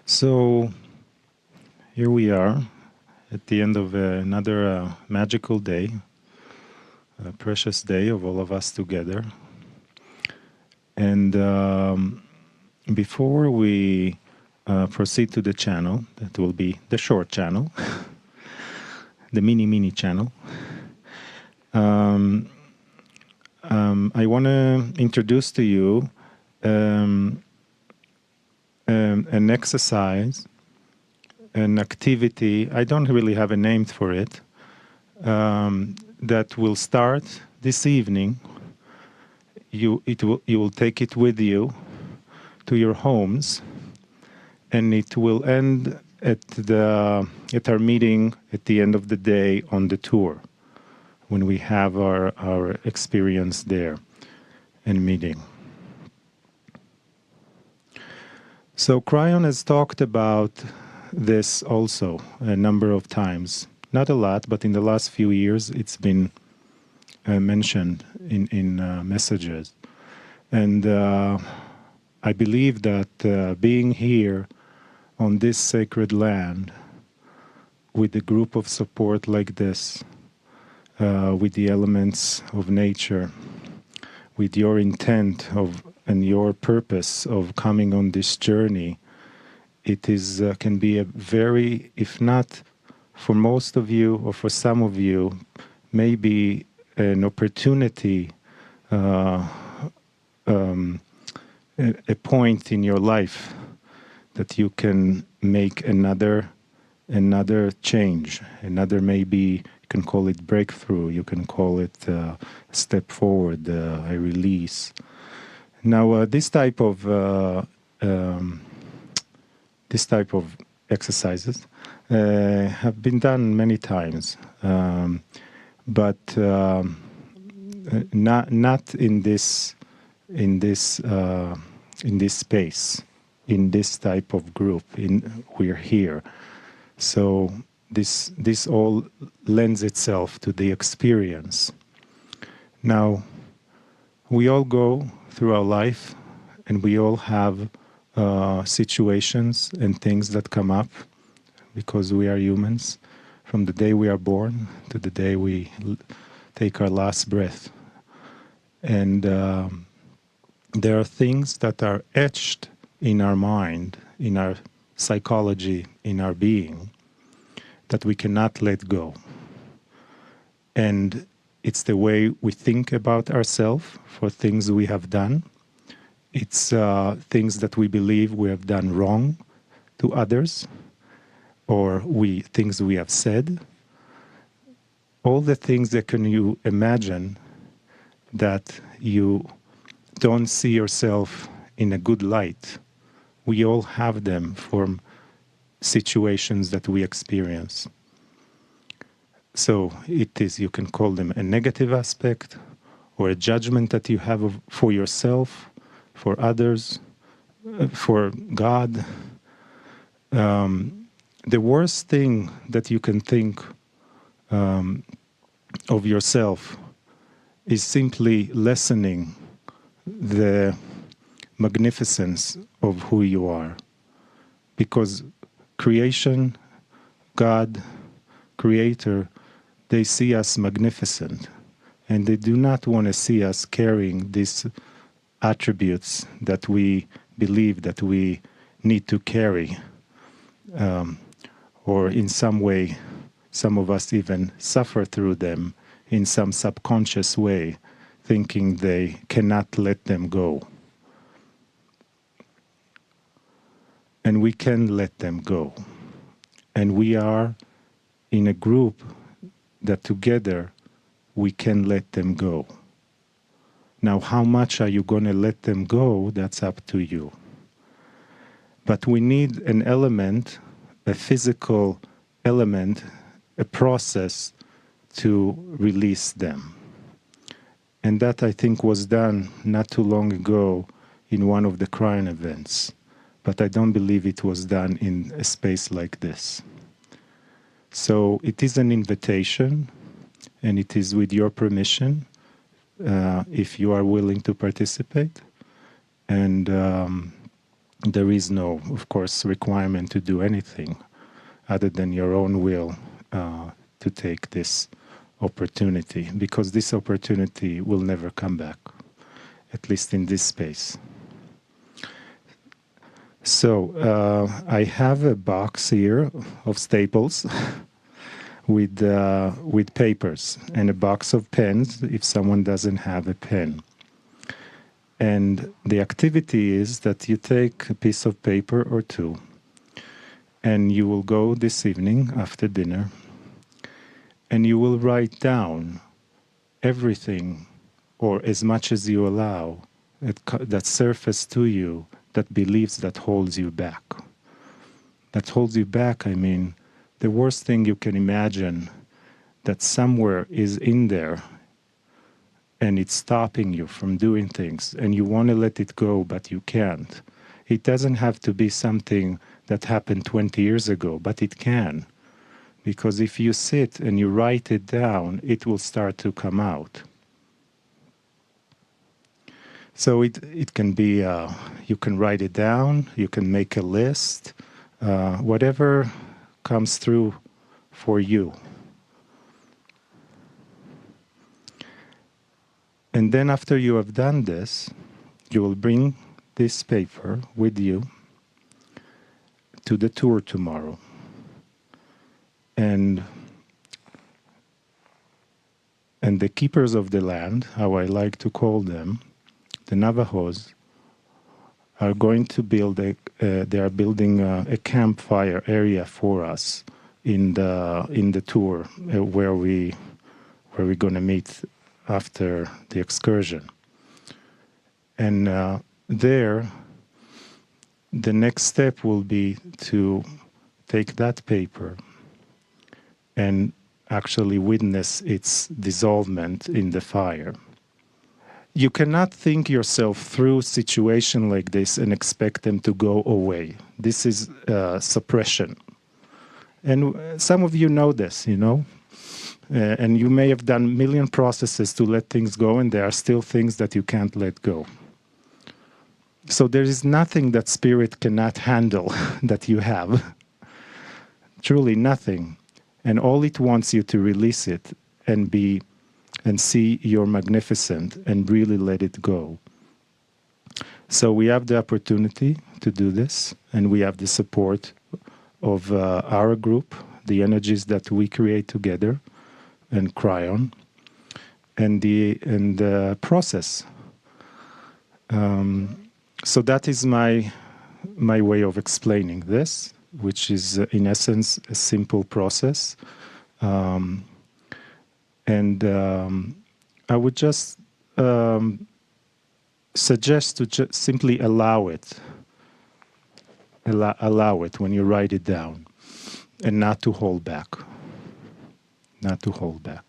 So here we are at the end of another magical day, a precious day of all of us together. And before we proceed to the channel, that will be the short channel, the mini channel, I want to introduce to you an exercise, an activity. I don't really have a name for it, that will start this evening. You will take it with you to your homes, and it will end at our meeting at the end of the day on the tour, when we have our experience there and meeting. So Kryon has talked about this also a number of times. Not a lot, but in the last few years it's been mentioned in messages. And I believe that being here on this sacred land with a group of support like this, with the elements of nature, with your intent and your purpose of coming on this journey, it is can be a very, if not for most of you or for some of you, maybe an opportunity, a point in your life that you can make another change, another, maybe you can call it breakthrough, you can call it a step forward, a release. Now, this type of exercises have been done many times, but not in this space, in this type of group. We're here, so this all lends itself to the experience. Now, we all go through our life, and we all have situations and things that come up because we are humans, from the day we are born to the day we take our last breath. And there are things that are etched in our mind, in our psychology, in our being, that we cannot let go. And it's the way we think about ourselves for things we have done. It's things that we believe we have done wrong to others, or things we have said. All the things that can you imagine that you don't see yourself in a good light. We all have them from situations that we experience. So it is, you can call them a negative aspect, or a judgment that you have for yourself, for others, for God. The worst thing that you can think of yourself is simply lessening the magnificence of who you are. Because creation, God, Creator, they see us magnificent, and they do not want to see us carrying these attributes that we believe that we need to carry, or in some way, some of us even suffer through them in some subconscious way, thinking they cannot let them go. And we can let them go. And we are in a group that together we can let them go. Now, how much are you going to let them go? That's up to you. But we need an element, a physical element, a process to release them. And that, I think, was done not too long ago in one of the kryon events. But I don't believe it was done in a space like this. So it is an invitation, and it is with your permission, if you are willing to participate. And there is no, of course, requirement to do anything other than your own will to take this opportunity, because this opportunity will never come back, at least in this space. So I have a box here of staples with papers, and a box of pens if someone doesn't have a pen. And the activity is that you take a piece of paper or two, and you will go this evening after dinner, and you will write down everything, or as much as you allow, that surface to you, that believes that holds you back. That holds you back, I mean, the worst thing you can imagine, that somewhere is in there and it's stopping you from doing things, and you want to let it go, but you can't. It doesn't have to be something that happened 20 years ago, but it can. Because if you sit and you write it down, it will start to come out. So it can be, you can write it down, you can make a list, whatever comes through for you. And then after you have done this, you will bring this paper with you to the tour tomorrow. And the keepers of the land, how I like to call them, the Navajos, are going to build they are building a campfire area for us in the tour where we're going to meet after the excursion. And there, the next step will be to take that paper and actually witness its dissolvement in the fire. You cannot think yourself through a situation like this and expect them to go away. This is suppression. And some of you know this, you know. And you may have done a million processes to let things go, and there are still things that you can't let go. So there is nothing that spirit cannot handle that you have. Truly nothing. And all it wants you to release it and see you're magnificent and really let it go. So we have the opportunity to do this, and we have the support of our group, the energies that we create together, and kryon, and the process. So that is my way of explaining this, which is in essence a simple process. And I would just suggest to simply allow it. Allow it when you write it down, and not to hold back. Not to hold back.